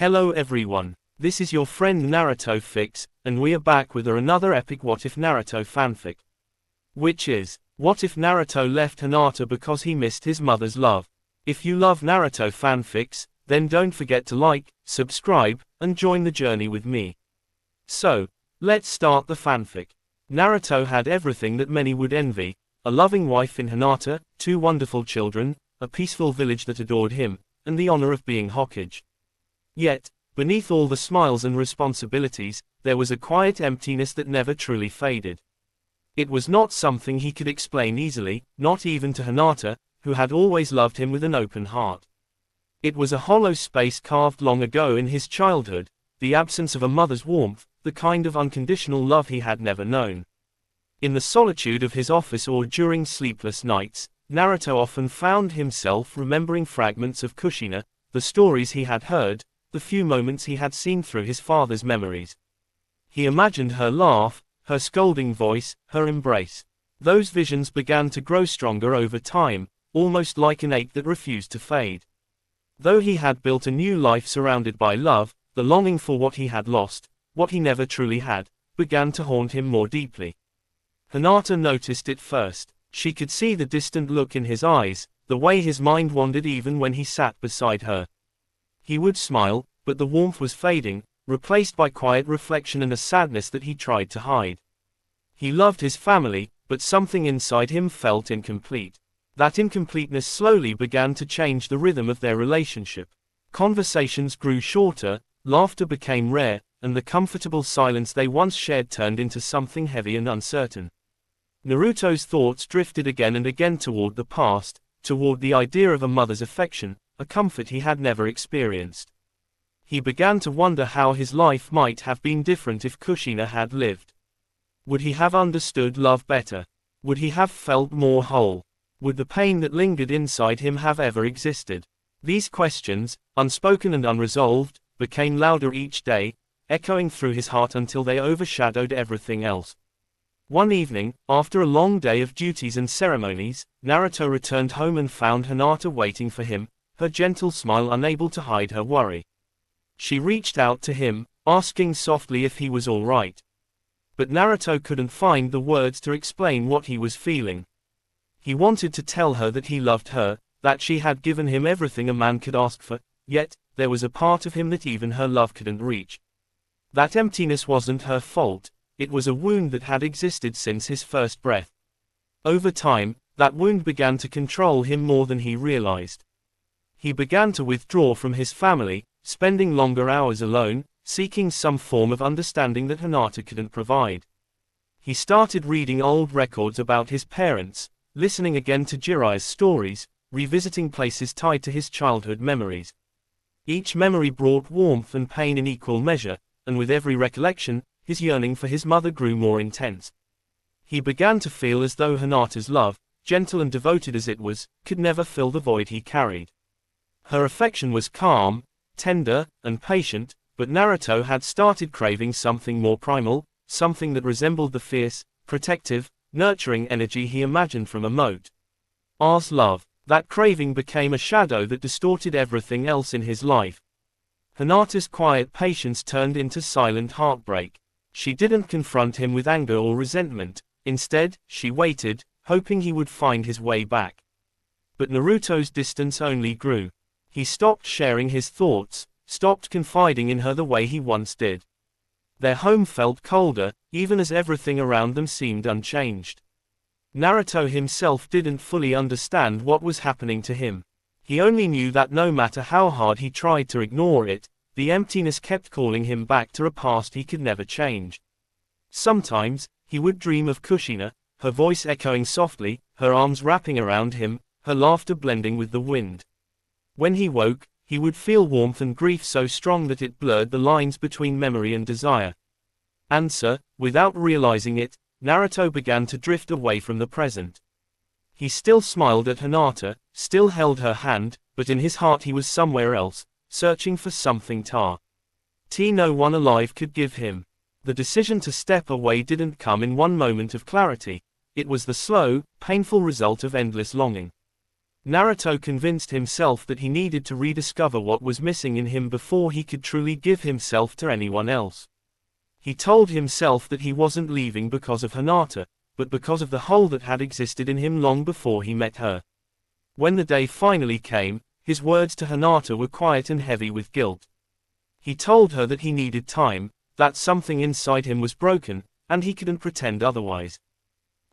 Hello everyone, this is your friend Naruto Fix, and we are back with another epic What If Naruto fanfic. Which is, what if Naruto left Hinata because he missed his mother's love? If you love Naruto fanfics, then don't forget to like, subscribe, and join the journey with me. So, let's start the fanfic. Naruto had everything that many would envy, a loving wife in Hinata, 2 wonderful children, a peaceful village that adored him, and the honor of being Hokage. Yet, beneath all the smiles and responsibilities, there was a quiet emptiness that never truly faded. It was not something he could explain easily, not even to Hinata, who had always loved him with an open heart. It was a hollow space carved long ago in his childhood, the absence of a mother's warmth, the kind of unconditional love he had never known. In the solitude of his office or during sleepless nights, Naruto often found himself remembering fragments of Kushina, the stories he had heard, the few moments he had seen through his father's memories. He imagined her laugh, her scolding voice, her embrace. Those visions began to grow stronger over time, almost like an ache that refused to fade. Though he had built a new life surrounded by love, the longing for what he had lost, what he never truly had, began to haunt him more deeply. Hinata noticed it first. She could see the distant look in his eyes, the way his mind wandered even when he sat beside her. He would smile, but the warmth was fading, replaced by quiet reflection and a sadness that he tried to hide. He loved his family, but something inside him felt incomplete. That incompleteness slowly began to change the rhythm of their relationship. Conversations grew shorter, laughter became rare, and the comfortable silence they once shared turned into something heavy and uncertain. Naruto's thoughts drifted again and again toward the past, toward the idea of a mother's affection, a comfort he had never experienced. He began to wonder how his life might have been different if Kushina had lived. Would he have understood love better? Would he have felt more whole? Would the pain that lingered inside him have ever existed? These questions, unspoken and unresolved, became louder each day, echoing through his heart until they overshadowed everything else. One evening, after a long day of duties and ceremonies, Naruto returned home and found Hinata waiting for him, her gentle smile unable to hide her worry. She reached out to him, asking softly if he was all right. But Naruto couldn't find the words to explain what he was feeling. He wanted to tell her that he loved her, that she had given him everything a man could ask for, yet, there was a part of him that even her love couldn't reach. That emptiness wasn't her fault, it was a wound that had existed since his first breath. Over time, that wound began to control him more than he realized. He began to withdraw from his family, spending longer hours alone, seeking some form of understanding that Hinata couldn't provide. He started reading old records about his parents, listening again to Jiraiya's stories, revisiting places tied to his childhood memories. Each memory brought warmth and pain in equal measure, and with every recollection, his yearning for his mother grew more intense. He began to feel as though Hinata's love, gentle and devoted as it was, could never fill the void he carried. Her affection was calm, tender, and patient, but Naruto had started craving something more primal, something that resembled the fierce, protective, nurturing energy he imagined from a moat. As love, that craving became a shadow that distorted everything else in his life. Hinata's quiet patience turned into silent heartbreak. She didn't confront him with anger or resentment, instead, she waited, hoping he would find his way back. But Naruto's distance only grew. He stopped sharing his thoughts, stopped confiding in her the way he once did. Their home felt colder, even as everything around them seemed unchanged. Naruto himself didn't fully understand what was happening to him. He only knew that no matter how hard he tried to ignore it, the emptiness kept calling him back to a past he could never change. Sometimes, he would dream of Kushina, her voice echoing softly, her arms wrapping around him, her laughter blending with the wind. When he woke, he would feel warmth and grief so strong that it blurred the lines between memory and desire. Without realizing it, Naruto began to drift away from the present. He still smiled at Hinata, still held her hand, but in his heart he was somewhere else, searching for something no one alive could give him. The decision to step away didn't come in one moment of clarity. It was the slow, painful result of endless longing. Naruto convinced himself that he needed to rediscover what was missing in him before he could truly give himself to anyone else. He told himself that he wasn't leaving because of Hinata, but because of the hole that had existed in him long before he met her. When the day finally came, his words to Hinata were quiet and heavy with guilt. He told her that he needed time, that something inside him was broken, and he couldn't pretend otherwise.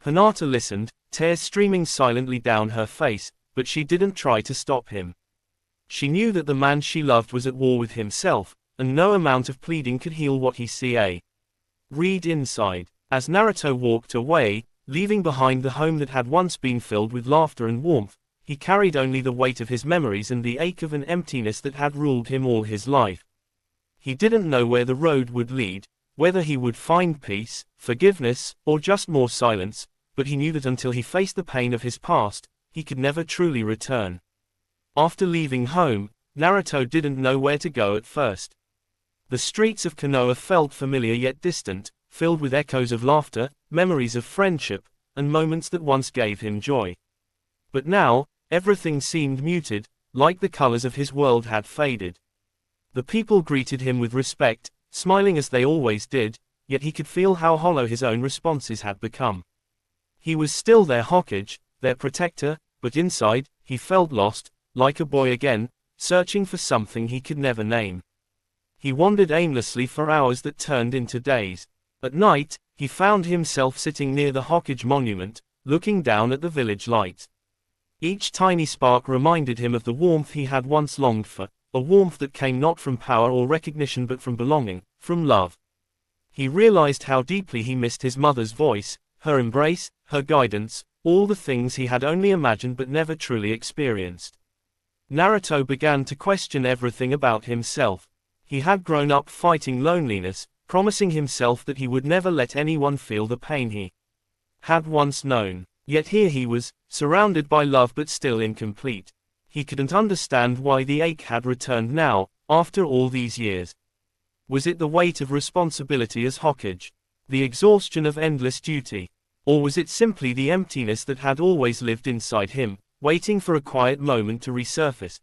Hinata listened, tears streaming silently down her face, but she didn't try to stop him. She knew that the man she loved was at war with himself, and no amount of pleading could heal what he saw. Read inside. As Naruto walked away, leaving behind the home that had once been filled with laughter and warmth, he carried only the weight of his memories and the ache of an emptiness that had ruled him all his life. He didn't know where the road would lead, whether he would find peace, forgiveness, or just more silence, but he knew that until he faced the pain of his past, he could never truly return. After leaving home, Naruto didn't know where to go at first. The streets of Konoha felt familiar yet distant, filled with echoes of laughter, memories of friendship, and moments that once gave him joy. But now, everything seemed muted, like the colors of his world had faded. The people greeted him with respect, smiling as they always did, yet he could feel how hollow his own responses had become. He was still their Hokage, their protector, but inside, he felt lost, like a boy again, searching for something he could never name. He wandered aimlessly for hours that turned into days. At night, he found himself sitting near the Hokage monument, looking down at the village lights. Each tiny spark reminded him of the warmth he had once longed for, a warmth that came not from power or recognition but from belonging, from love. He realized how deeply he missed his mother's voice, her embrace, her guidance, all the things he had only imagined but never truly experienced. Naruto began to question everything about himself. He had grown up fighting loneliness, promising himself that he would never let anyone feel the pain he had once known. Yet here he was, surrounded by love but still incomplete. He couldn't understand why the ache had returned now, after all these years. Was it the weight of responsibility as Hokage? The exhaustion of endless duty? Or was it simply the emptiness that had always lived inside him, waiting for a quiet moment to resurface?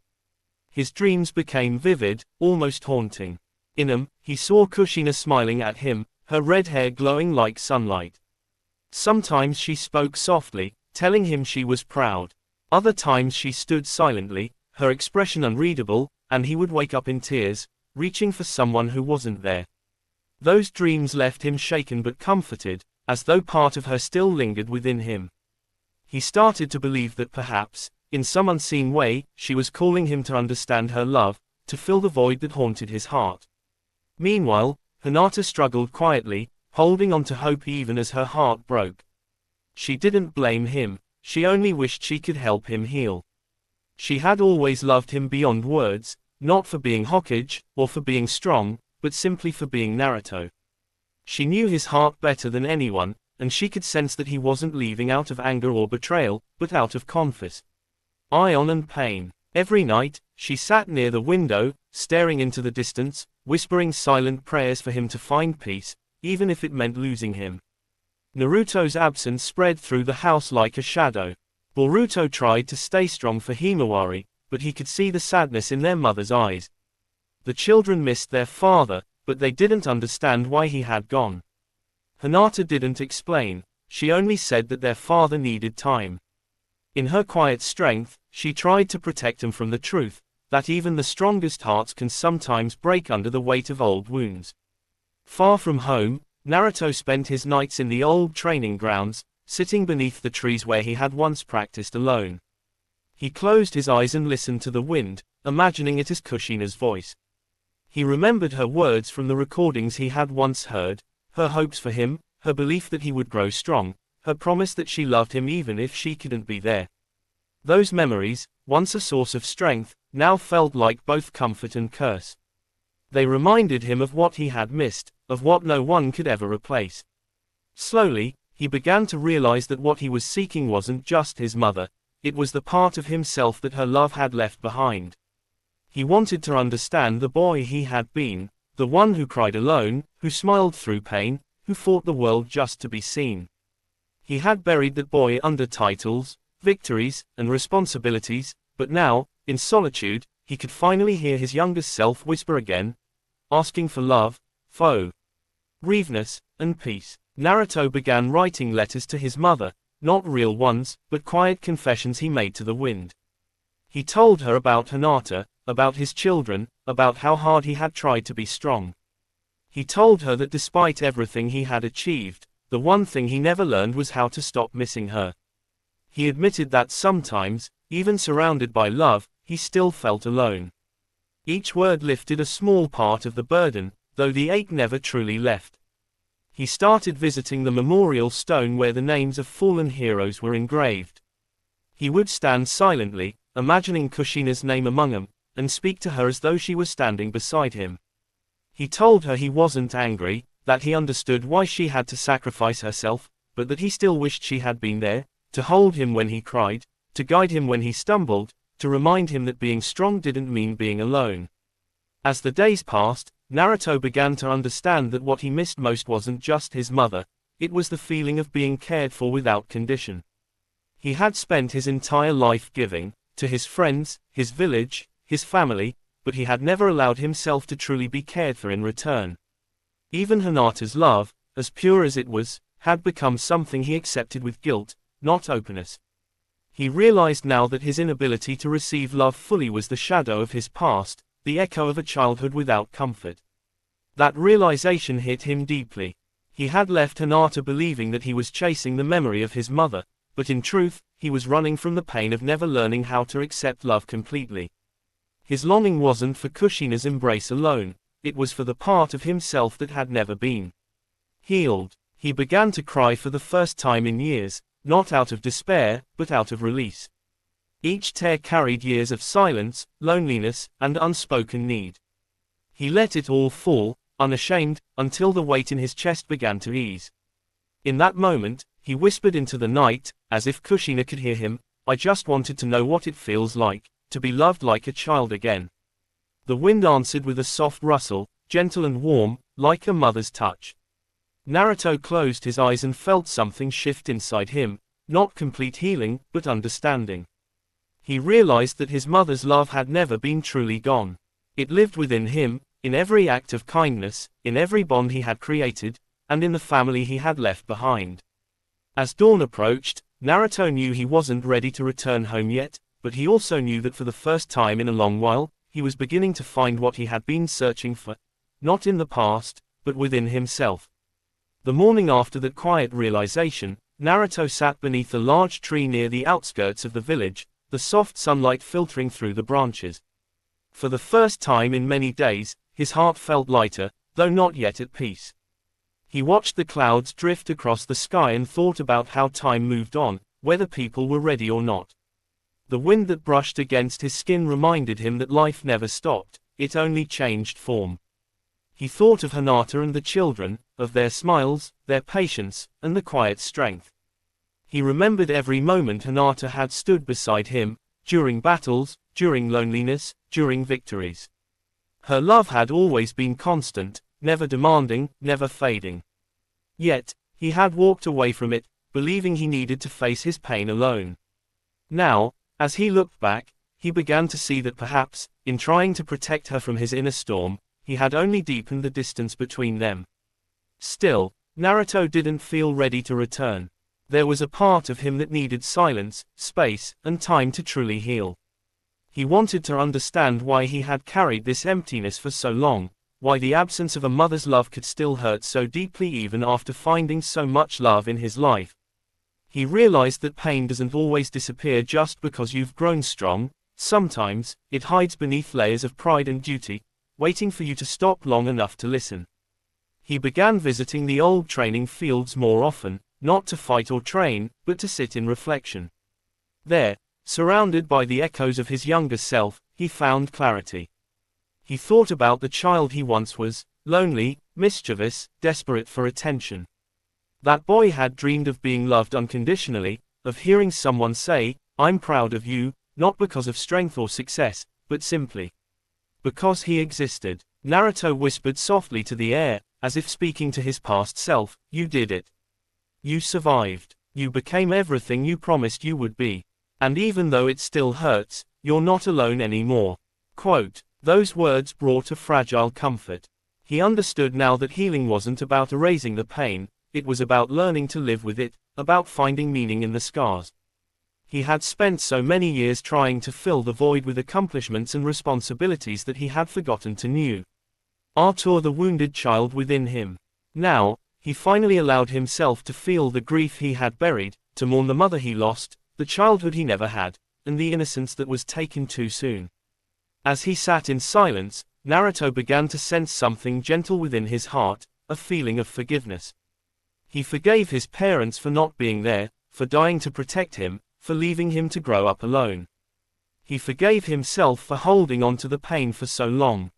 His dreams became vivid, almost haunting. In them, he saw Kushina smiling at him, her red hair glowing like sunlight. Sometimes she spoke softly, telling him she was proud. Other times she stood silently, her expression unreadable, and he would wake up in tears, reaching for someone who wasn't there. Those dreams left him shaken but comforted, as though part of her still lingered within him. He started to believe that perhaps, in some unseen way, she was calling him to understand her love, to fill the void that haunted his heart. Meanwhile, Hinata struggled quietly, holding on to hope even as her heart broke. She didn't blame him, she only wished she could help him heal. She had always loved him beyond words, not for being Hokage, or for being strong, but simply for being Naruto. She knew his heart better than anyone, and she could sense that he wasn't leaving out of anger or betrayal, but out of confidence, iron and pain. Every night, she sat near the window, staring into the distance, whispering silent prayers for him to find peace, even if it meant losing him. Naruto's absence spread through the house like a shadow. Boruto tried to stay strong for Himawari, but he could see the sadness in their mother's eyes. The children missed their father, but they didn't understand why he had gone. Hinata didn't explain, she only said that their father needed time. In her quiet strength, she tried to protect him from the truth, that even the strongest hearts can sometimes break under the weight of old wounds. Far from home, Naruto spent his nights in the old training grounds, sitting beneath the trees where he had once practiced alone. He closed his eyes and listened to the wind, imagining it as Kushina's voice. He remembered her words from the recordings he had once heard, her hopes for him, her belief that he would grow strong, her promise that she loved him even if she couldn't be there. Those memories, once a source of strength, now felt like both comfort and curse. They reminded him of what he had missed, of what no one could ever replace. Slowly, he began to realize that what he was seeking wasn't just his mother, it was the part of himself that her love had left behind. He wanted to understand the boy he had been, the one who cried alone, who smiled through pain, who fought the world just to be seen. He had buried that boy under titles, victories, and responsibilities, but now, in solitude, he could finally hear his youngest self whisper again, asking for love, forgiveness, and peace. Naruto began writing letters to his mother, not real ones, but quiet confessions he made to the wind. He told her about Hinata, about his children, about how hard he had tried to be strong. He told her that despite everything he had achieved, the one thing he never learned was how to stop missing her. He admitted that sometimes, even surrounded by love, he still felt alone. Each word lifted a small part of the burden, though the ache never truly left. He started visiting the memorial stone where the names of fallen heroes were engraved. He would stand silently, imagining Kushina's name among them, and speak to her as though she was standing beside him. He told her he wasn't angry, that he understood why she had to sacrifice herself, but that he still wished she had been there, to hold him when he cried, to guide him when he stumbled, to remind him that being strong didn't mean being alone. As the days passed, Naruto began to understand that what he missed most wasn't just his mother, it was the feeling of being cared for without condition. He had spent his entire life giving, to his friends, his village, his family, but he had never allowed himself to truly be cared for in return. Even Hinata's love, as pure as it was, had become something he accepted with guilt, not openness. He realized now that his inability to receive love fully was the shadow of his past, the echo of a childhood without comfort. That realization hit him deeply. He had left Hinata believing that he was chasing the memory of his mother, but in truth, he was running from the pain of never learning how to accept love completely. His longing wasn't for Kushina's embrace alone, it was for the part of himself that had never been healed. He began to cry for the first time in years, not out of despair, but out of release. Each tear carried years of silence, loneliness, and unspoken need. He let it all fall, unashamed, until the weight in his chest began to ease. In that moment, he whispered into the night, as if Kushina could hear him, "I just wanted to know what it feels like, to be loved like a child again." The wind answered with a soft rustle, gentle and warm, like a mother's touch. Naruto closed his eyes and felt something shift inside him, not complete healing, but understanding. He realized that his mother's love had never been truly gone. It lived within him, in every act of kindness, in every bond he had created, and in the family he had left behind. As dawn approached, Naruto knew he wasn't ready to return home yet, but he also knew that for the first time in a long while, he was beginning to find what he had been searching for, not in the past, but within himself. The morning after that quiet realization, Naruto sat beneath a large tree near the outskirts of the village, the soft sunlight filtering through the branches. For the first time in many days, his heart felt lighter, though not yet at peace. He watched the clouds drift across the sky and thought about how time moved on, whether people were ready or not. The wind that brushed against his skin reminded him that life never stopped, it only changed form. He thought of Hinata and the children, of their smiles, their patience, and the quiet strength. He remembered every moment Hinata had stood beside him, during battles, during loneliness, during victories. Her love had always been constant, never demanding, never fading. Yet, he had walked away from it, believing he needed to face his pain alone. Now, as he looked back, he began to see that perhaps, in trying to protect her from his inner storm, he had only deepened the distance between them. Still, Naruto didn't feel ready to return. There was a part of him that needed silence, space, and time to truly heal. He wanted to understand why he had carried this emptiness for so long, why the absence of a mother's love could still hurt so deeply even after finding so much love in his life. He realized that pain doesn't always disappear just because you've grown strong, sometimes, it hides beneath layers of pride and duty, waiting for you to stop long enough to listen. He began visiting the old training fields more often, not to fight or train, but to sit in reflection. There, surrounded by the echoes of his younger self, he found clarity. He thought about the child he once was, lonely, mischievous, desperate for attention. That boy had dreamed of being loved unconditionally, of hearing someone say, "I'm proud of you," not because of strength or success, but simply because he existed. Naruto whispered softly to the air, as if speaking to his past self, "You did it. You survived. You became everything you promised you would be." And even though it still hurts, you're not alone anymore. Quote. Those words brought a fragile comfort. He understood now that healing wasn't about erasing the pain, it was about learning to live with it, about finding meaning in the scars. He had spent so many years trying to fill the void with accomplishments and responsibilities that he had forgotten to know Arthur, the wounded child within him. Now, he finally allowed himself to feel the grief he had buried, to mourn the mother he lost, the childhood he never had, and the innocence that was taken too soon. As he sat in silence, Naruto began to sense something gentle within his heart, a feeling of forgiveness. He forgave his parents for not being there, for dying to protect him, for leaving him to grow up alone. He forgave himself for holding on to the pain for so long.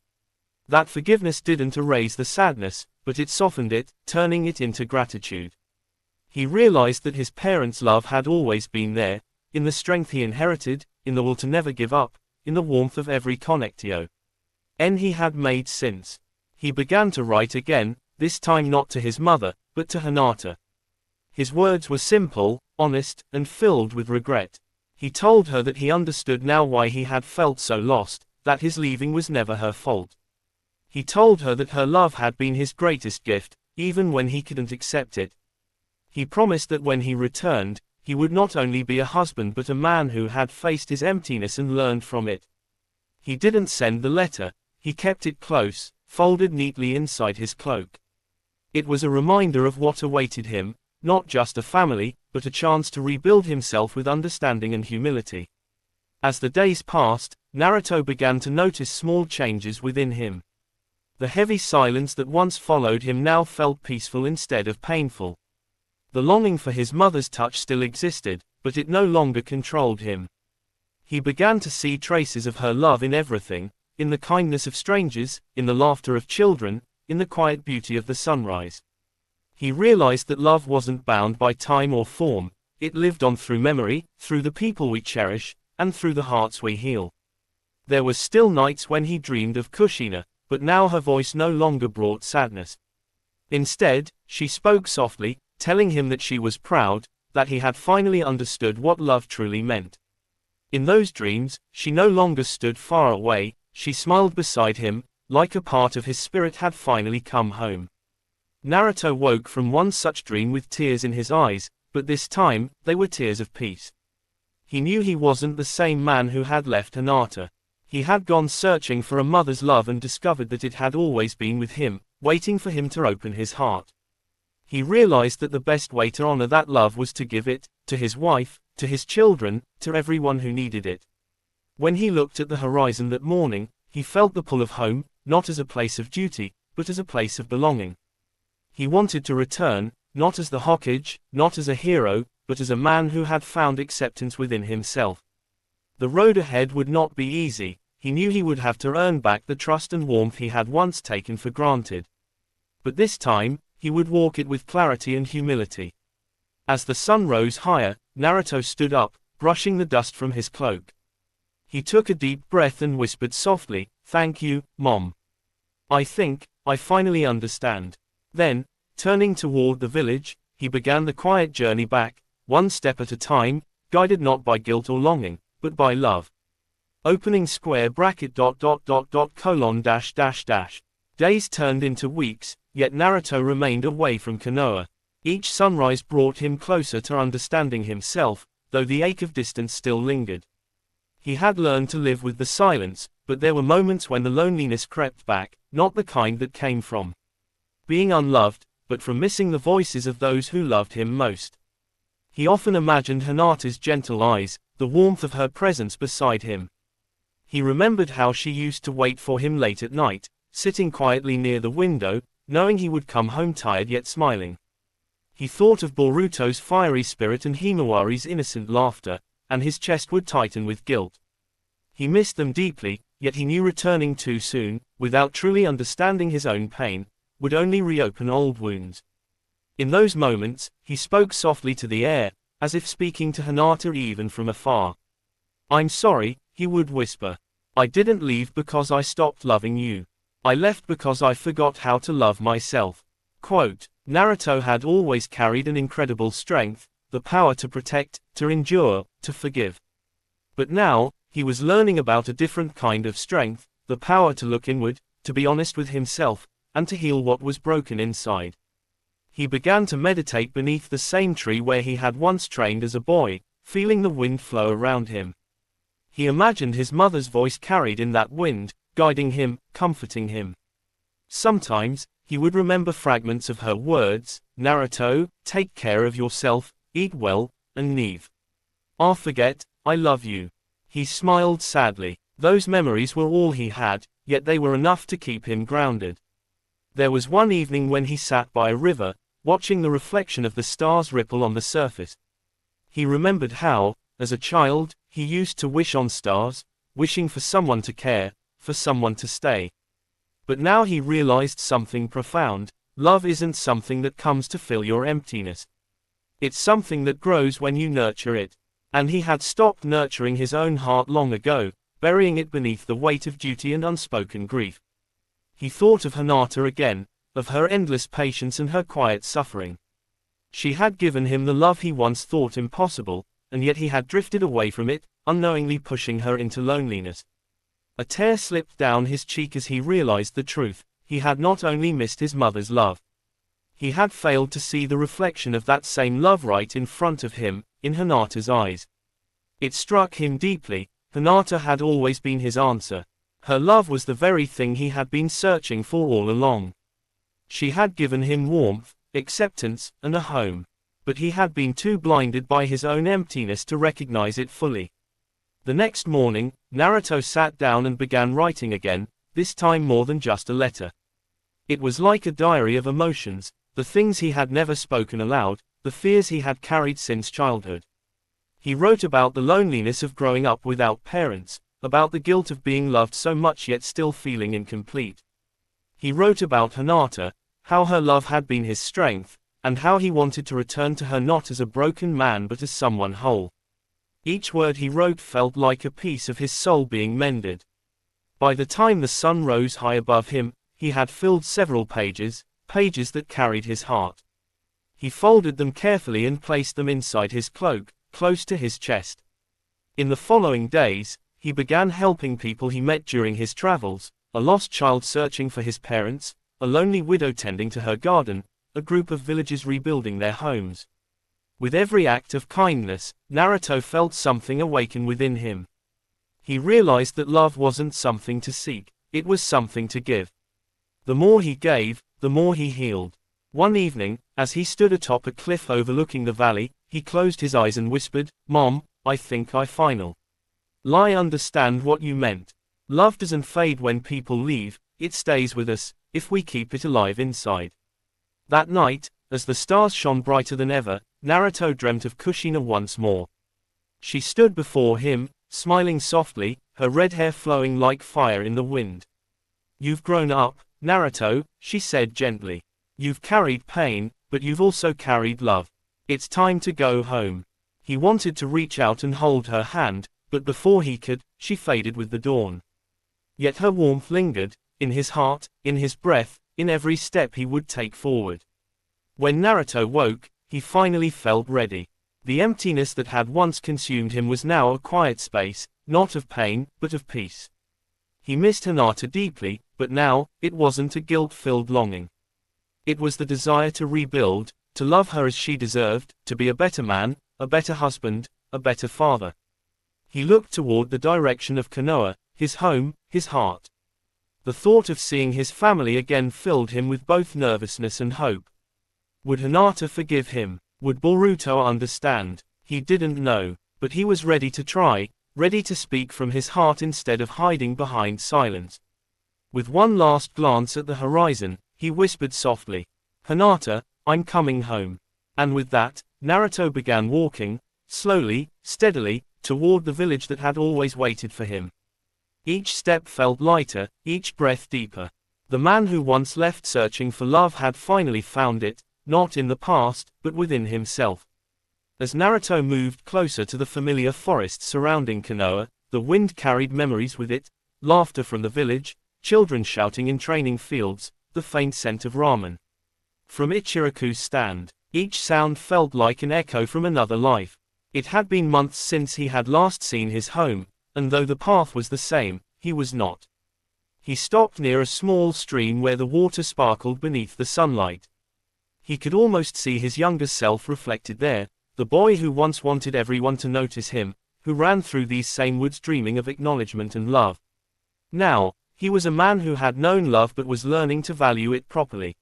That forgiveness didn't erase the sadness, but it softened it, turning it into gratitude. He realized that his parents' love had always been there, in the strength he inherited, in the will to never give up, in the warmth of every connectio he had made since. He began to write again, this time not to his mother, but to Hinata. His words were simple, honest, and filled with regret. He told her that he understood now why he had felt so lost, that his leaving was never her fault. He told her that her love had been his greatest gift, even when he couldn't accept it. He promised that when he returned, he would not only be a husband but a man who had faced his emptiness and learned from it. He didn't send the letter, he kept it close, folded neatly inside his cloak. It was a reminder of what awaited him, not just a family, but a chance to rebuild himself with understanding and humility. As the days passed, Naruto began to notice small changes within him. The heavy silence that once followed him now felt peaceful instead of painful. The longing for his mother's touch still existed, but it no longer controlled him. He began to see traces of her love in everything, in the kindness of strangers, in the laughter of children, in the quiet beauty of the sunrise. He realized that love wasn't bound by time or form, it lived on through memory, through the people we cherish, and through the hearts we heal. There were still nights when he dreamed of Kushina, but now her voice no longer brought sadness. Instead, she spoke softly, telling him that she was proud, that he had finally understood what love truly meant. In those dreams, she no longer stood far away, she smiled beside him, like a part of his spirit had finally come home. Naruto woke from one such dream with tears in his eyes, but this time, they were tears of peace. He knew he wasn't the same man who had left Hinata. He had gone searching for a mother's love and discovered that it had always been with him, waiting for him to open his heart. He realized that the best way to honor that love was to give it, to his wife, to his children, to everyone who needed it. When he looked at the horizon that morning, he felt the pull of home, not as a place of duty, but as a place of belonging. He wanted to return, not as the Hokage, not as a hero, but as a man who had found acceptance within himself. The road ahead would not be easy, he knew he would have to earn back the trust and warmth he had once taken for granted. But this time, he would walk it with clarity and humility. As the sun rose higher, Naruto stood up, brushing the dust from his cloak. He took a deep breath and whispered softly, "Thank you, Mom. I think, I finally understand." Then, turning toward the village, he began the quiet journey back, one step at a time, guided not by guilt or longing, but by love. Opening square bracket ... colon ... Days turned into weeks, yet Naruto remained away from Konoha. Each sunrise brought him closer to understanding himself, though the ache of distance still lingered. He had learned to live with the silence, but there were moments when the loneliness crept back, not the kind that came from being unloved, but from missing the voices of those who loved him most. He often imagined Hinata's gentle eyes, the warmth of her presence beside him. He remembered how she used to wait for him late at night, sitting quietly near the window, knowing he would come home tired yet smiling. He thought of Boruto's fiery spirit and Himawari's innocent laughter, and his chest would tighten with guilt. He missed them deeply, yet he knew returning too soon, without truly understanding his own pain, would only reopen old wounds. In those moments, he spoke softly to the air, as if speaking to Hinata even from afar. "I'm sorry," he would whisper. "I didn't leave because I stopped loving you. I left because I forgot how to love myself." Quote, Naruto had always carried an incredible strength, the power to protect, to endure, to forgive. But now, he was learning about a different kind of strength, the power to look inward, to be honest with himself, and to heal what was broken inside. He began to meditate beneath the same tree where he had once trained as a boy, feeling the wind flow around him. He imagined his mother's voice carried in that wind, guiding him, comforting him. Sometimes, he would remember fragments of her words: "Naruto, take care of yourself, eat well, and never forget, I love you." He smiled sadly. Those memories were all he had, yet they were enough to keep him grounded. There was one evening when he sat by a river, watching the reflection of the stars ripple on the surface. He remembered how, as a child, he used to wish on stars, wishing for someone to care, for someone to stay. But now he realized something profound: love isn't something that comes to fill your emptiness. It's something that grows when you nurture it. And he had stopped nurturing his own heart long ago, burying it beneath the weight of duty and unspoken grief. He thought of Hinata again, of her endless patience and her quiet suffering. She had given him the love he once thought impossible, and yet he had drifted away from it, unknowingly pushing her into loneliness. A tear slipped down his cheek as he realized the truth: he had not only missed his mother's love. He had failed to see the reflection of that same love right in front of him, in Hinata's eyes. It struck him deeply: Hinata had always been his answer. Her love was the very thing he had been searching for all along. She had given him warmth, acceptance, and a home. But he had been too blinded by his own emptiness to recognize it fully. The next morning, Naruto sat down and began writing again, this time more than just a letter. It was like a diary of emotions, the things he had never spoken aloud, the fears he had carried since childhood. He wrote about the loneliness of growing up without parents, about the guilt of being loved so much yet still feeling incomplete. He wrote about Hinata, how her love had been his strength, and how he wanted to return to her not as a broken man but as someone whole. Each word he wrote felt like a piece of his soul being mended. By the time the sun rose high above him, he had filled several pages, pages that carried his heart. He folded them carefully and placed them inside his cloak, close to his chest. In the following days, he began helping people he met during his travels: a lost child searching for his parents, a lonely widow tending to her garden, a group of villagers rebuilding their homes. With every act of kindness, Naruto felt something awaken within him. He realized that love wasn't something to seek, it was something to give. The more he gave, the more he healed. One evening, as he stood atop a cliff overlooking the valley, he closed his eyes and whispered, "Mom, I think I finally understand what you meant. Love doesn't fade when people leave, it stays with us, if we keep it alive inside." That night, as the stars shone brighter than ever, Naruto dreamt of Kushina once more. She stood before him, smiling softly, her red hair flowing like fire in the wind. "You've grown up, Naruto," she said gently. "You've carried pain, but you've also carried love. It's time to go home." He wanted to reach out and hold her hand, but before he could, she faded with the dawn. Yet her warmth lingered, in his heart, in his breath, in every step he would take forward. When Naruto woke, he finally felt ready. The emptiness that had once consumed him was now a quiet space, not of pain, but of peace. He missed Hinata deeply, but now, it wasn't a guilt-filled longing. It was the desire to rebuild, to love her as she deserved, to be a better man, a better husband, a better father. He looked toward the direction of Konoha, his home, his heart. The thought of seeing his family again filled him with both nervousness and hope. Would Hinata forgive him? Would Boruto understand? He didn't know, but he was ready to try, ready to speak from his heart instead of hiding behind silence. With one last glance at the horizon, he whispered softly, "Hinata, I'm coming home." And with that, Naruto began walking, slowly, steadily, toward the village that had always waited for him. Each step felt lighter, each breath deeper. The man who once left searching for love had finally found it, not in the past, but within himself. As Naruto moved closer to the familiar forest surrounding Konoha, the wind carried memories with it: laughter from the village, children shouting in training fields, the faint scent of ramen from Ichiraku's stand. Each sound felt like an echo from another life. It had been months since he had last seen his home, and though the path was the same, he was not. He stopped near a small stream where the water sparkled beneath the sunlight. He could almost see his younger self reflected there, the boy who once wanted everyone to notice him, who ran through these same woods dreaming of acknowledgement and love. Now, he was a man who had known love but was learning to value it properly.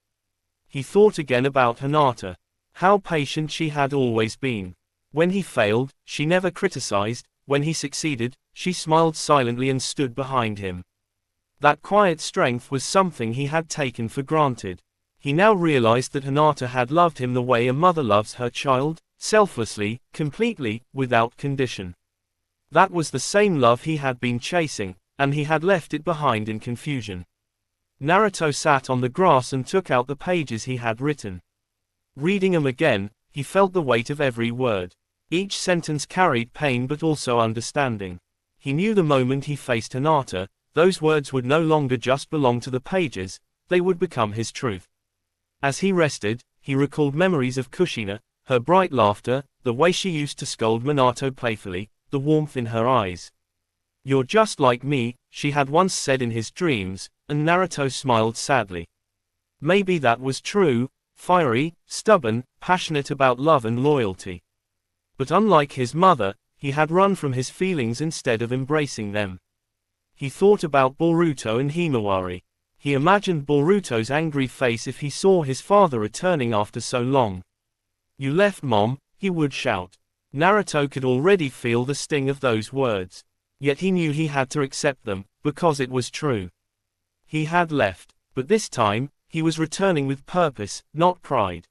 He thought again about Hinata. How patient she had always been. When he failed, she never criticized; when he succeeded, she smiled silently and stood behind him. That quiet strength was something he had taken for granted. He now realized that Hinata had loved him the way a mother loves her child, selflessly, completely, without condition. That was the same love he had been chasing, and he had left it behind in confusion. Naruto sat on the grass and took out the pages he had written. Reading them again, he felt the weight of every word. Each sentence carried pain but also understanding. He knew the moment he faced Hinata, those words would no longer just belong to the pages, they would become his truth. As he rested, he recalled memories of Kushina, her bright laughter, the way she used to scold Minato playfully, the warmth in her eyes. "You're just like me," she had once said in his dreams, and Naruto smiled sadly. Maybe that was true, fiery, stubborn, passionate about love and loyalty. But unlike his mother, he had run from his feelings instead of embracing them. He thought about Boruto and Himawari. He imagined Boruto's angry face if he saw his father returning after so long. "You left, Mom," he would shout. Naruto could already feel the sting of those words. Yet he knew he had to accept them, because it was true. He had left, but this time, he was returning with purpose, not pride.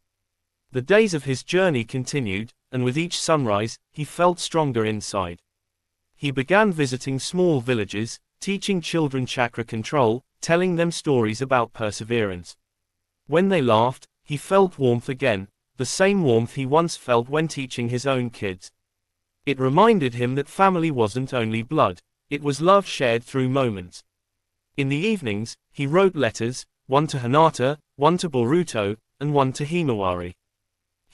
The days of his journey continued, and with each sunrise, he felt stronger inside. He began visiting small villages, teaching children chakra control, telling them stories about perseverance. When they laughed, he felt warmth again, the same warmth he once felt when teaching his own kids. It reminded him that family wasn't only blood, it was love shared through moments. In the evenings, he wrote letters, one to Hinata, one to Boruto, and one to Himawari.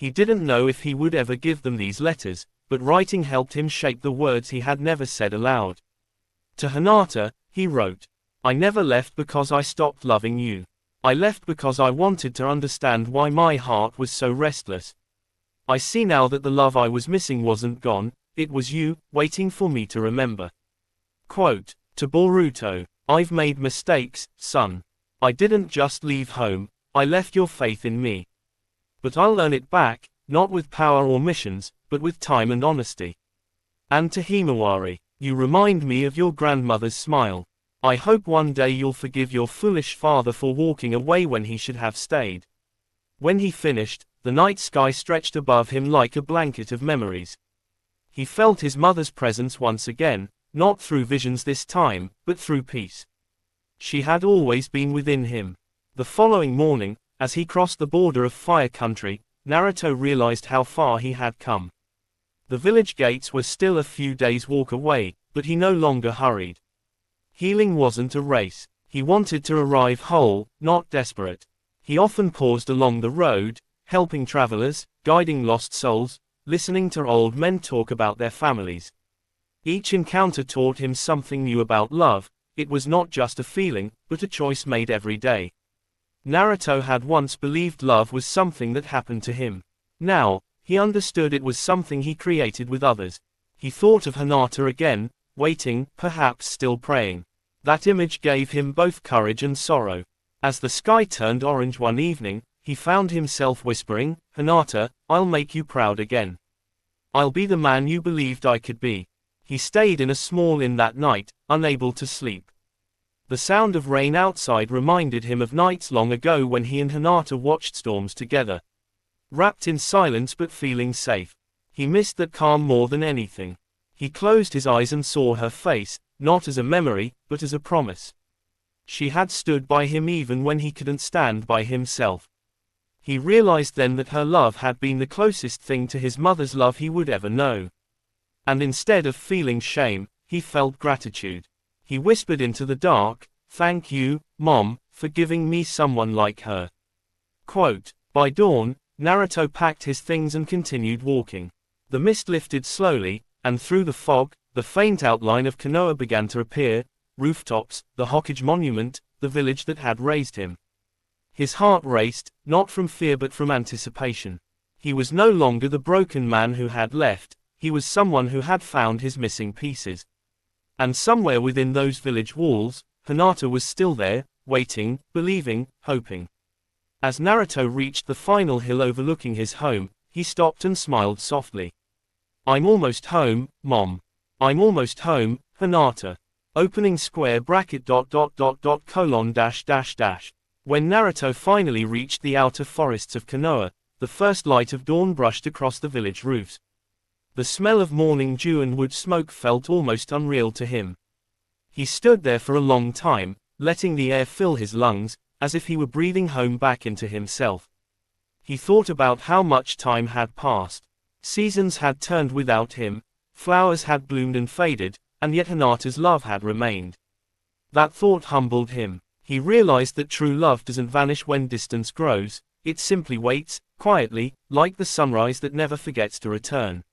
He didn't know if he would ever give them these letters, but writing helped him shape the words he had never said aloud. To Hinata, he wrote, "I never left because I stopped loving you. I left because I wanted to understand why my heart was so restless. I see now that the love I was missing wasn't gone, it was you, waiting for me to remember." Quote, to Boruto, "I've made mistakes, son. I didn't just leave home, I left your faith in me. But I'll earn it back, not with power or missions, but with time and honesty." And to Himawari, "You remind me of your grandmother's smile. I hope one day you'll forgive your foolish father for walking away when he should have stayed." When he finished, the night sky stretched above him like a blanket of memories. He felt his mother's presence once again, not through visions this time, but through peace. She had always been within him. The following morning, as he crossed the border of Fire Country, Naruto realized how far he had come. The village gates were still a few days' walk away, but he no longer hurried. Healing wasn't a race. He wanted to arrive whole, not desperate. He often paused along the road, helping travelers, guiding lost souls, listening to old men talk about their families. Each encounter taught him something new about love. It was not just a feeling, but a choice made every day. Naruto had once believed love was something that happened to him. Now, he understood it was something he created with others. He thought of Hinata again, waiting, perhaps still praying. That image gave him both courage and sorrow. As the sky turned orange one evening, he found himself whispering, "Hinata, I'll make you proud again. I'll be the man you believed I could be." He stayed in a small inn that night, unable to sleep. The sound of rain outside reminded him of nights long ago when he and Hinata watched storms together. Wrapped in silence but feeling safe. He missed that calm more than anything. He closed his eyes and saw her face, not as a memory, but as a promise. She had stood by him even when he couldn't stand by himself. He realized then that her love had been the closest thing to his mother's love he would ever know. And instead of feeling shame, he felt gratitude. He whispered into the dark, "Thank you, Mom, for giving me someone like her." Quote, by dawn, Naruto packed his things and continued walking. The mist lifted slowly, and through the fog, the faint outline of Konoha began to appear: rooftops, the Hokage monument, the village that had raised him. His heart raced, not from fear but from anticipation. He was no longer the broken man who had left, he was someone who had found his missing pieces. And somewhere within those village walls, Hinata was still there, waiting, believing, hoping. As Naruto reached the final hill overlooking his home, he stopped and smiled softly. "I'm almost home, Mom. I'm almost home, Hinata." Opening square bracket ... colon dash dash dash. When Naruto finally reached the outer forests of Konoha, the first light of dawn brushed across the village roofs. The smell of morning dew and wood smoke felt almost unreal to him. He stood there for a long time, letting the air fill his lungs, as if he were breathing home back into himself. He thought about how much time had passed. Seasons had turned without him, flowers had bloomed and faded, and yet Hinata's love had remained. That thought humbled him. He realized that true love doesn't vanish when distance grows, it simply waits, quietly, like the sunrise that never forgets to return.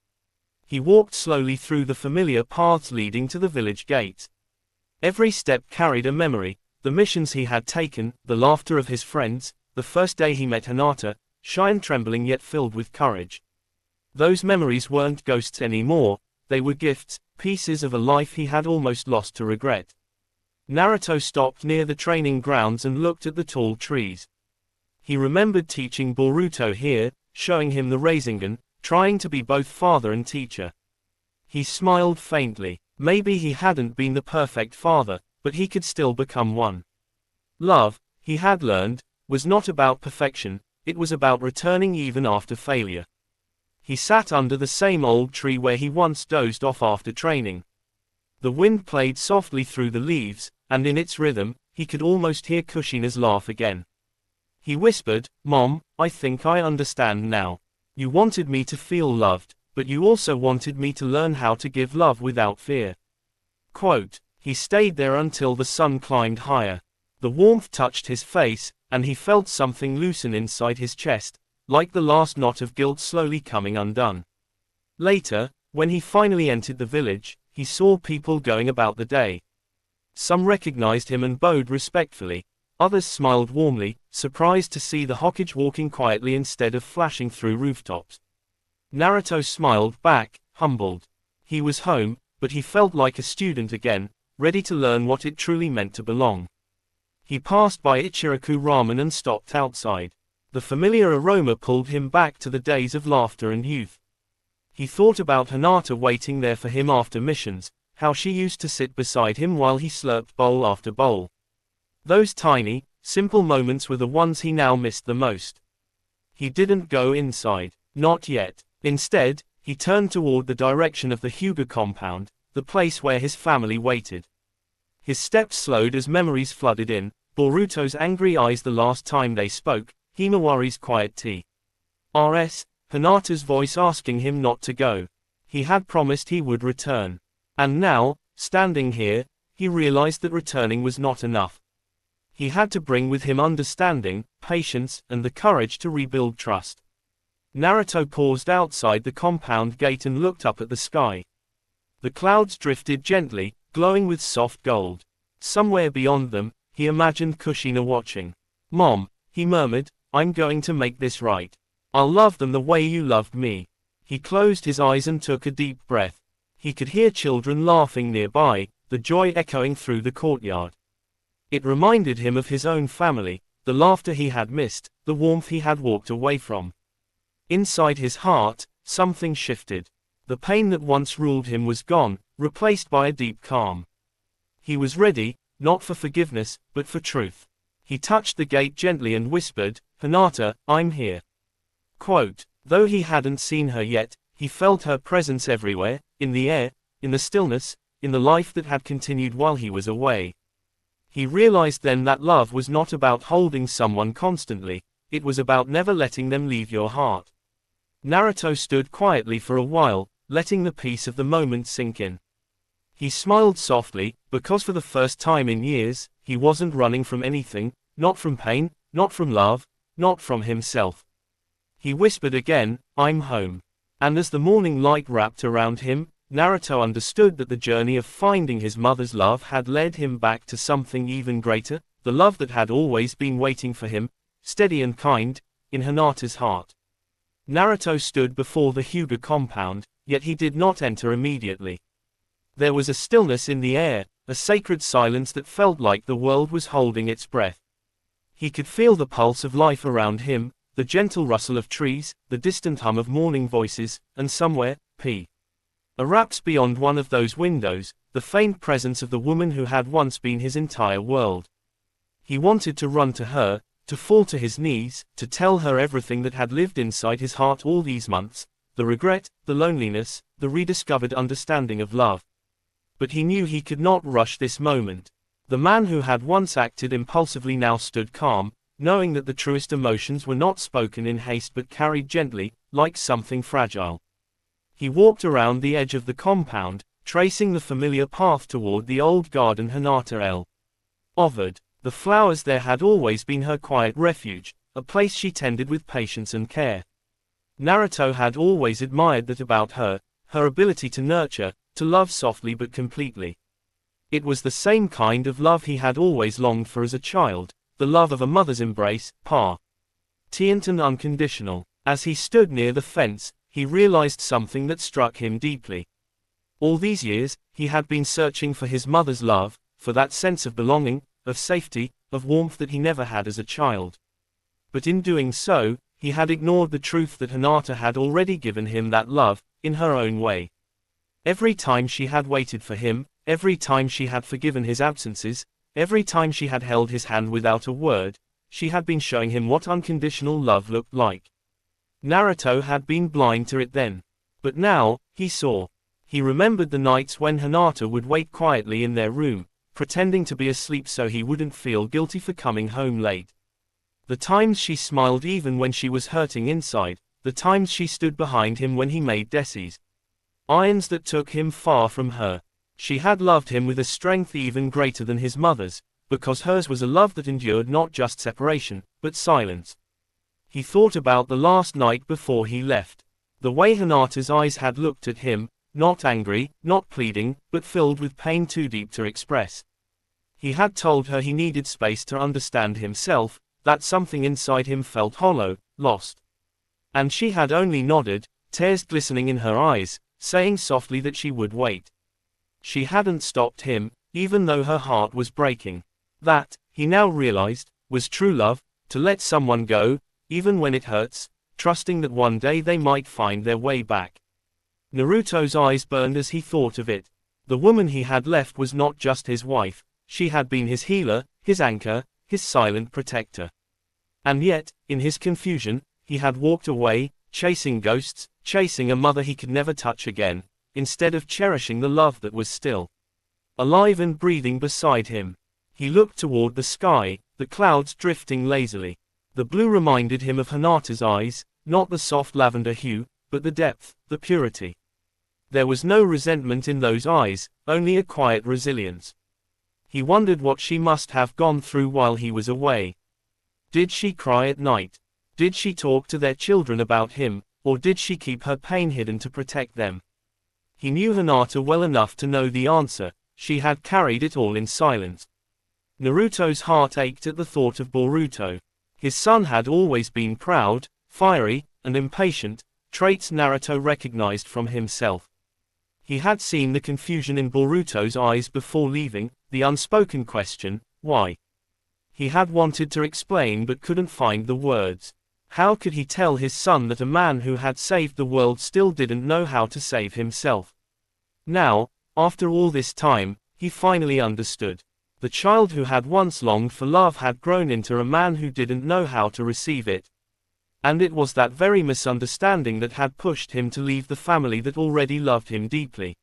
He walked slowly through the familiar paths leading to the village gate. Every step carried a memory: the missions he had taken, the laughter of his friends, the first day he met Hinata, shy and trembling yet filled with courage. Those memories weren't ghosts anymore, they were gifts, pieces of a life he had almost lost to regret. Naruto stopped near the training grounds and looked at the tall trees. He remembered teaching Boruto here, showing him the Rasengan, trying to be both father and teacher. He smiled faintly. Maybe he hadn't been the perfect father, but he could still become one. Love, he had learned, was not about perfection, it was about returning even after failure. He sat under the same old tree where he once dozed off after training. The wind played softly through the leaves, and in its rhythm, he could almost hear Kushina's laugh again. He whispered, "Mom, I think I understand now. You wanted me to feel loved, but you also wanted me to learn how to give love without fear." Quote, he stayed there until the sun climbed higher. The warmth touched his face, and he felt something loosen inside his chest, like the last knot of guilt slowly coming undone. Later, when he finally entered the village, he saw people going about the day. Some recognized him and bowed respectfully. Others smiled warmly, surprised to see the Hokage walking quietly instead of flashing through rooftops. Naruto smiled back, humbled. He was home, but he felt like a student again, ready to learn what it truly meant to belong. He passed by Ichiraku Ramen and stopped outside. The familiar aroma pulled him back to the days of laughter and youth. He thought about Hinata waiting there for him after missions, how she used to sit beside him while he slurped bowl after bowl. Those tiny, simple moments were the ones he now missed the most. He didn't go inside, not yet. Instead, he turned toward the direction of the Hyuga compound, the place where his family waited. His steps slowed as memories flooded in: Boruto's angry eyes the last time they spoke, Himawari's quiet tea. Hinata's voice asking him not to go. He had promised he would return. And now, standing here, he realized that returning was not enough. He had to bring with him understanding, patience, and the courage to rebuild trust. Naruto paused outside the compound gate and looked up at the sky. The clouds drifted gently, glowing with soft gold. Somewhere beyond them, he imagined Kushina watching. "Mom," he murmured, "I'm going to make this right. I'll love them the way you loved me." He closed his eyes and took a deep breath. He could hear children laughing nearby, the joy echoing through the courtyard. It reminded him of his own family, the laughter he had missed, the warmth he had walked away from. Inside his heart, something shifted. The pain that once ruled him was gone, replaced by a deep calm. He was ready, not for forgiveness, but for truth. He touched the gate gently and whispered, "Hinata, I'm here." Quote, though he hadn't seen her yet, he felt her presence everywhere, in the air, in the stillness, in the life that had continued while he was away. He realized then that love was not about holding someone constantly, it was about never letting them leave your heart. Naruto stood quietly for a while, letting the peace of the moment sink in. He smiled softly, because for the first time in years, he wasn't running from anything, not from pain, not from love, not from himself. He whispered again, "I'm home." And as the morning light wrapped around him, Naruto understood that the journey of finding his mother's love had led him back to something even greater, the love that had always been waiting for him, steady and kind, in Hinata's heart. Naruto stood before the Hyuga compound, yet he did not enter immediately. There was a stillness in the air, a sacred silence that felt like the world was holding its breath. He could feel the pulse of life around him, the gentle rustle of trees, the distant hum of morning voices, and somewhere, perhaps beyond one of those windows, the faint presence of the woman who had once been his entire world. He wanted to run to her, to fall to his knees, to tell her everything that had lived inside his heart all these months, the regret, the loneliness, the rediscovered understanding of love. But he knew he could not rush this moment. The man who had once acted impulsively now stood calm, knowing that the truest emotions were not spoken in haste but carried gently, like something fragile. He walked around the edge of the compound, tracing the familiar path toward the old garden Hinata offered. The flowers there had always been her quiet refuge, a place she tended with patience and care. Naruto had always admired that about her, her ability to nurture, to love softly but completely. It was the same kind of love he had always longed for as a child, the love of a mother's embrace, patient and unconditional. As he stood near the fence, he realized something that struck him deeply. All these years, he had been searching for his mother's love, for that sense of belonging, of safety, of warmth that he never had as a child. But in doing so, he had ignored the truth that Hinata had already given him that love, in her own way. Every time she had waited for him, every time she had forgiven his absences, every time she had held his hand without a word, she had been showing him what unconditional love looked like. Naruto had been blind to it then. But now, he saw. He remembered the nights when Hinata would wait quietly in their room, pretending to be asleep so he wouldn't feel guilty for coming home late. The times she smiled even when she was hurting inside, the times she stood behind him when he made decisions that took him far from her. She had loved him with a strength even greater than his mother's, because hers was a love that endured not just separation, but silence. He thought about the last night before he left. The way Hinata's eyes had looked at him, not angry, not pleading, but filled with pain too deep to express. He had told her he needed space to understand himself, that something inside him felt hollow, lost. And she had only nodded, tears glistening in her eyes, saying softly that she would wait. She hadn't stopped him, even though her heart was breaking. That, he now realized, was true love, to let someone go, even when it hurts, trusting that one day they might find their way back. Naruto's eyes burned as he thought of it. The woman he had left was not just his wife, she had been his healer, his anchor, his silent protector. And yet, in his confusion, he had walked away, chasing ghosts, chasing a mother he could never touch again, instead of cherishing the love that was still alive and breathing beside him. He looked toward the sky, the clouds drifting lazily. The blue reminded him of Hinata's eyes, not the soft lavender hue, but the depth, the purity. There was no resentment in those eyes, only a quiet resilience. He wondered what she must have gone through while he was away. Did she cry at night? Did she talk to their children about him, or did she keep her pain hidden to protect them? He knew Hinata well enough to know the answer, she had carried it all in silence. Naruto's heart ached at the thought of Boruto. His son had always been proud, fiery, and impatient, traits Naruto recognized from himself. He had seen the confusion in Boruto's eyes before leaving, the unspoken question, why? He had wanted to explain but couldn't find the words. How could he tell his son that a man who had saved the world still didn't know how to save himself? Now, after all this time, he finally understood. The child who had once longed for love had grown into a man who didn't know how to receive it. And it was that very misunderstanding that had pushed him to leave the family that already loved him deeply.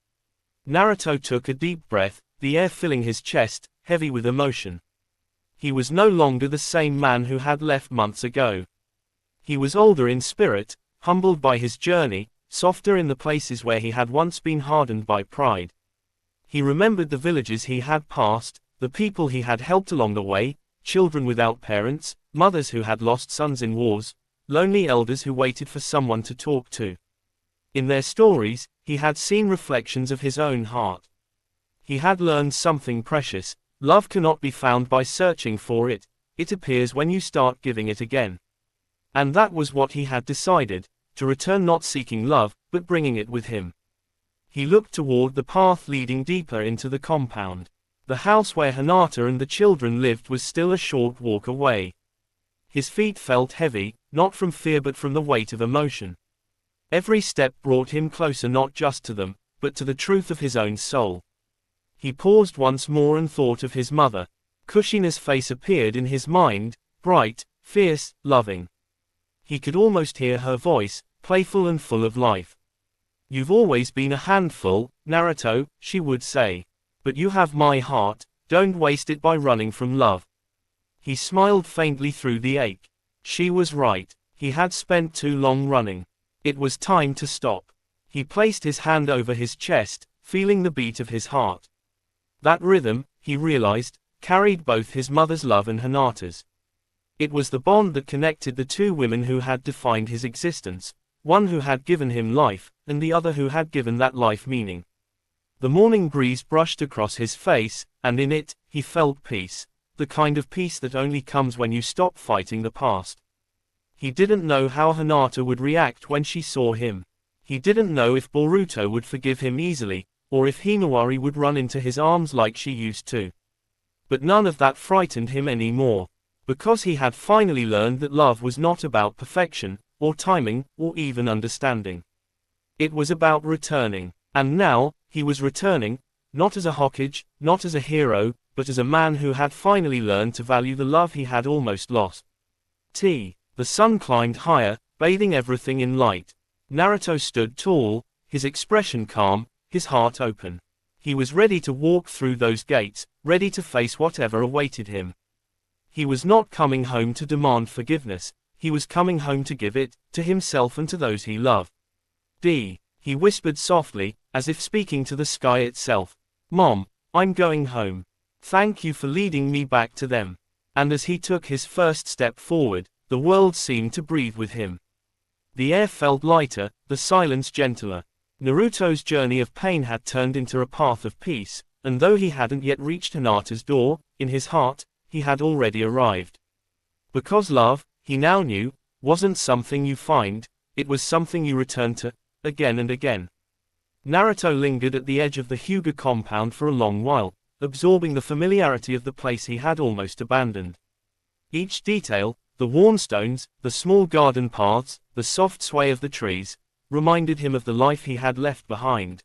Naruto took a deep breath, the air filling his chest, heavy with emotion. He was no longer the same man who had left months ago. He was older in spirit, humbled by his journey, softer in the places where he had once been hardened by pride. He remembered the villages he had passed, the people he had helped along the way, children without parents, mothers who had lost sons in wars, lonely elders who waited for someone to talk to. In their stories, he had seen reflections of his own heart. He had learned something precious: love cannot be found by searching for it, it appears when you start giving it again. And that was what he had decided, to return not seeking love, but bringing it with him. He looked toward the path leading deeper into the compound. The house where Hinata and the children lived was still a short walk away. His feet felt heavy, not from fear but from the weight of emotion. Every step brought him closer not just to them, but to the truth of his own soul. He paused once more and thought of his mother. Kushina's face appeared in his mind, bright, fierce, loving. He could almost hear her voice, playful and full of life. "You've always been a handful, Naruto," she would say. "But you have my heart, don't waste it by running from love." He smiled faintly through the ache. She was right. He had spent too long running. It was time to stop. He placed his hand over his chest, feeling the beat of his heart. That rhythm, he realized, carried both his mother's love and Hinata's. It was the bond that connected the two women who had defined his existence, one who had given him life, and the other who had given that life meaning. The morning breeze brushed across his face, and in it, he felt peace, the kind of peace that only comes when you stop fighting the past. He didn't know how Hinata would react when she saw him. He didn't know if Boruto would forgive him easily, or if Himawari would run into his arms like she used to. But none of that frightened him anymore, because he had finally learned that love was not about perfection, or timing, or even understanding. It was about returning. And now, he was returning, not as a Hokage, not as a hero, but as a man who had finally learned to value the love he had almost lost. The sun climbed higher, bathing everything in light. Naruto stood tall, his expression calm, his heart open. He was ready to walk through those gates, ready to face whatever awaited him. He was not coming home to demand forgiveness, he was coming home to give it, to himself and to those he loved. He whispered softly, as if speaking to the sky itself. "Mom, I'm going home. Thank you for leading me back to them." And as he took his first step forward, the world seemed to breathe with him. The air felt lighter, the silence gentler. Naruto's journey of pain had turned into a path of peace, and though he hadn't yet reached Hinata's door, in his heart, he had already arrived. Because love, he now knew, wasn't something you find, it was something you return to, again and again. Naruto lingered at the edge of the Hyuga compound for a long while, absorbing the familiarity of the place he had almost abandoned. Each detail, the worn stones, the small garden paths, the soft sway of the trees, reminded him of the life he had left behind.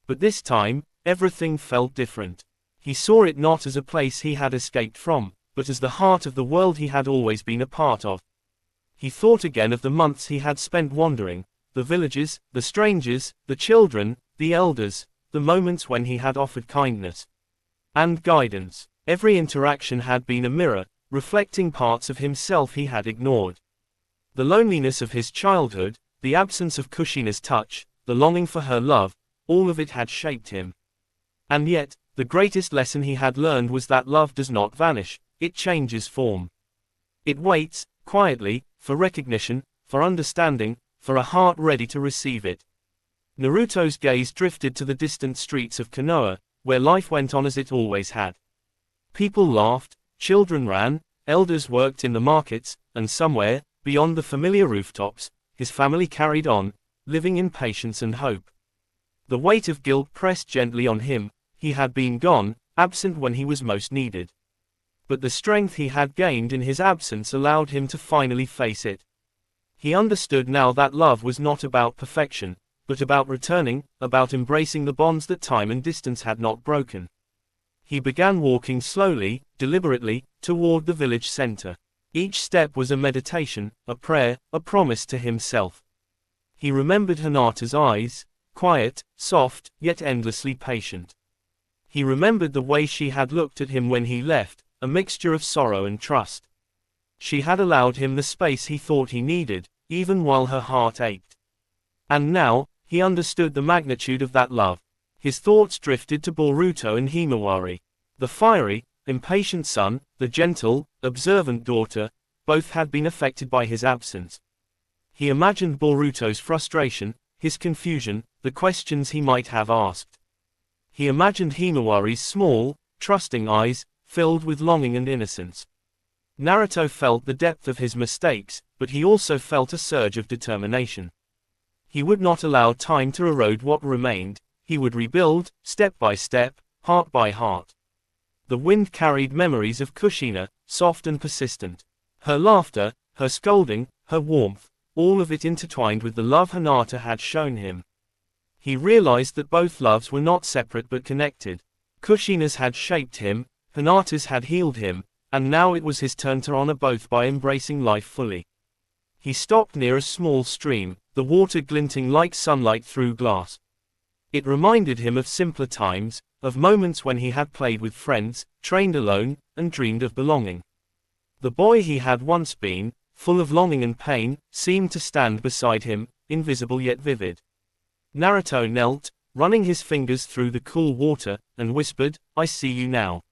But this time, everything felt different. He saw it not as a place he had escaped from, but as the heart of the world he had always been a part of. He thought again of the months he had spent wandering, the villages, the strangers, the children, the elders, the moments when he had offered kindness and guidance. Every interaction had been a mirror, reflecting parts of himself he had ignored. The loneliness of his childhood, the absence of Kushina's touch, the longing for her love, all of it had shaped him. And yet, the greatest lesson he had learned was that love does not vanish, it changes form. It waits, quietly, for recognition, for understanding, for a heart ready to receive it. Naruto's gaze drifted to the distant streets of Konoha, where life went on as it always had. People laughed, children ran, elders worked in the markets, and somewhere, beyond the familiar rooftops, his family carried on, living in patience and hope. The weight of guilt pressed gently on him, he had been gone, absent when he was most needed. But the strength he had gained in his absence allowed him to finally face it. He understood now that love was not about perfection, but about returning, about embracing the bonds that time and distance had not broken. He began walking slowly, deliberately, toward the village center. Each step was a meditation, a prayer, a promise to himself. He remembered Hinata's eyes, quiet, soft, yet endlessly patient. He remembered the way she had looked at him when he left, a mixture of sorrow and trust. She had allowed him the space he thought he needed, even while her heart ached. And now, he understood the magnitude of that love. His thoughts drifted to Boruto and Himawari. The fiery, impatient son, the gentle, observant daughter, both had been affected by his absence. He imagined Boruto's frustration, his confusion, the questions he might have asked. He imagined Himawari's small, trusting eyes, filled with longing and innocence. Naruto felt the depth of his mistakes, but he also felt a surge of determination. He would not allow time to erode what remained, he would rebuild, step by step, heart by heart. The wind carried memories of Kushina, soft and persistent. Her laughter, her scolding, her warmth, all of it intertwined with the love Hinata had shown him. He realized that both loves were not separate but connected. Kushina's had shaped him, Hinata's had healed him, and now it was his turn to honor both by embracing life fully. He stopped near a small stream, the water glinting like sunlight through glass. It reminded him of simpler times, of moments when he had played with friends, trained alone, and dreamed of belonging. The boy he had once been, full of longing and pain, seemed to stand beside him, invisible yet vivid. Naruto knelt, running his fingers through the cool water, and whispered, "I see you now.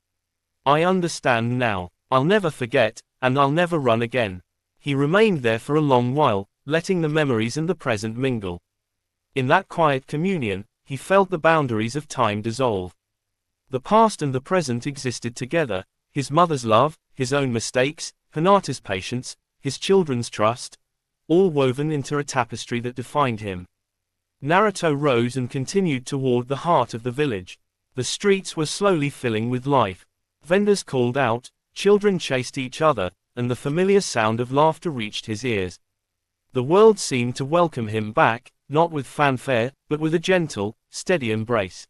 I understand now. I'll never forget, and I'll never run again." He remained there for a long while, letting the memories and the present mingle. In that quiet communion, he felt the boundaries of time dissolve. The past and the present existed together, his mother's love, his own mistakes, Hinata's patience, his children's trust, all woven into a tapestry that defined him. Naruto rose and continued toward the heart of the village. The streets were slowly filling with life. Vendors called out, children chased each other, and the familiar sound of laughter reached his ears. The world seemed to welcome him back, not with fanfare, but with a gentle, steady embrace.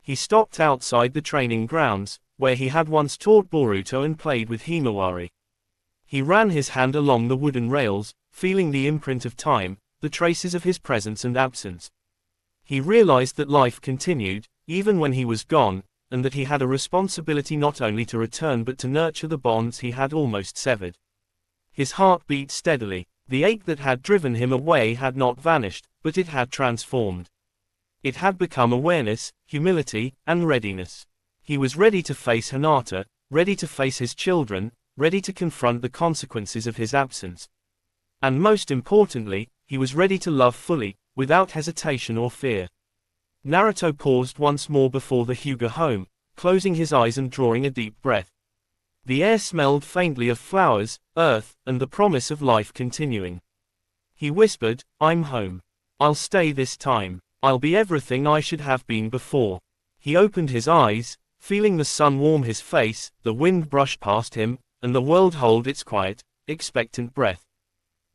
He stopped outside the training grounds, where he had once taught Boruto and played with Himawari. He ran his hand along the wooden rails, feeling the imprint of time, the traces of his presence and absence. He realized that life continued, even when he was gone, and that he had a responsibility not only to return but to nurture the bonds he had almost severed. His heart beat steadily. The ache that had driven him away had not vanished, but it had transformed. It had become awareness, humility, and readiness. He was ready to face Hinata, ready to face his children, ready to confront the consequences of his absence. And most importantly, he was ready to love fully, without hesitation or fear. Naruto paused once more before the Hyuga home, closing his eyes and drawing a deep breath. The air smelled faintly of flowers, earth, and the promise of life continuing. He whispered, "I'm home. I'll stay this time. I'll be everything I should have been before." He opened his eyes, feeling the sun warm his face, the wind brush past him, and the world hold its quiet, expectant breath.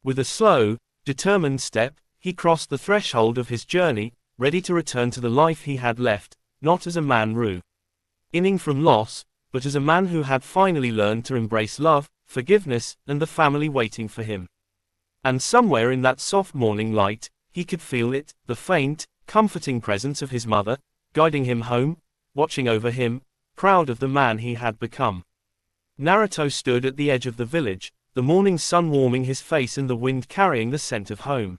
With a slow, determined step, he crossed the threshold of his journey, ready to return to the life he had left, not as a man ruining from loss, but as a man who had finally learned to embrace love, forgiveness, and the family waiting for him. And somewhere in that soft morning light, he could feel it, the faint, comforting presence of his mother, guiding him home, watching over him, proud of the man he had become. Naruto stood at the edge of the village, the morning sun warming his face and the wind carrying the scent of home.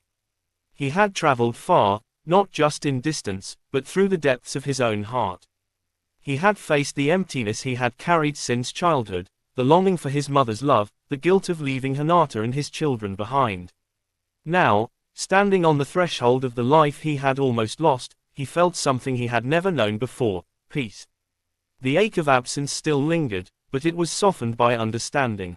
He had traveled far, not just in distance, but through the depths of his own heart. He had faced the emptiness he had carried since childhood, the longing for his mother's love, the guilt of leaving Hinata and his children behind. Now, standing on the threshold of the life he had almost lost, he felt something he had never known before, peace. The ache of absence still lingered, but it was softened by understanding.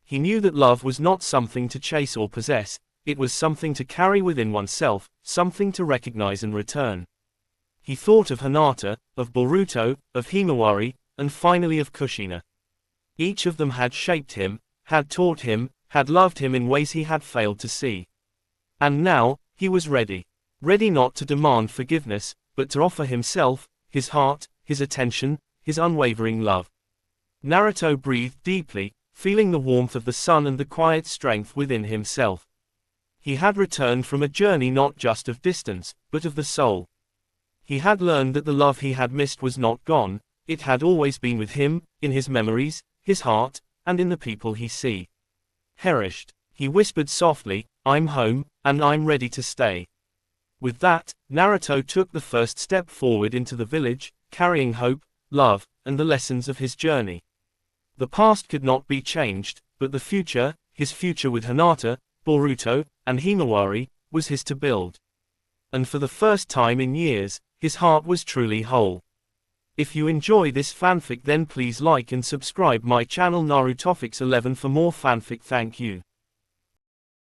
He knew that love was not something to chase or possess, it was something to carry within oneself, something to recognize and return. He thought of Hinata, of Boruto, of Himawari, and finally of Kushina. Each of them had shaped him, had taught him, had loved him in ways he had failed to see. And now, he was ready. Ready not to demand forgiveness, but to offer himself, his heart, his attention, his unwavering love. Naruto breathed deeply, feeling the warmth of the sun and the quiet strength within himself. He had returned from a journey not just of distance, but of the soul. He had learned that the love he had missed was not gone, it had always been with him, in his memories, his heart, and in the people he cherished. He whispered softly, "I'm home, and I'm ready to stay." With that, Naruto took the first step forward into the village, carrying hope, love, and the lessons of his journey. The past could not be changed, but the future, his future with Hinata, Boruto, and Himawari, was his to build. and for the first time in years, his heart was truly whole. If you enjoy this fanfic, then please like and subscribe my channel Narutofix 11 for more fanfic. Thank you.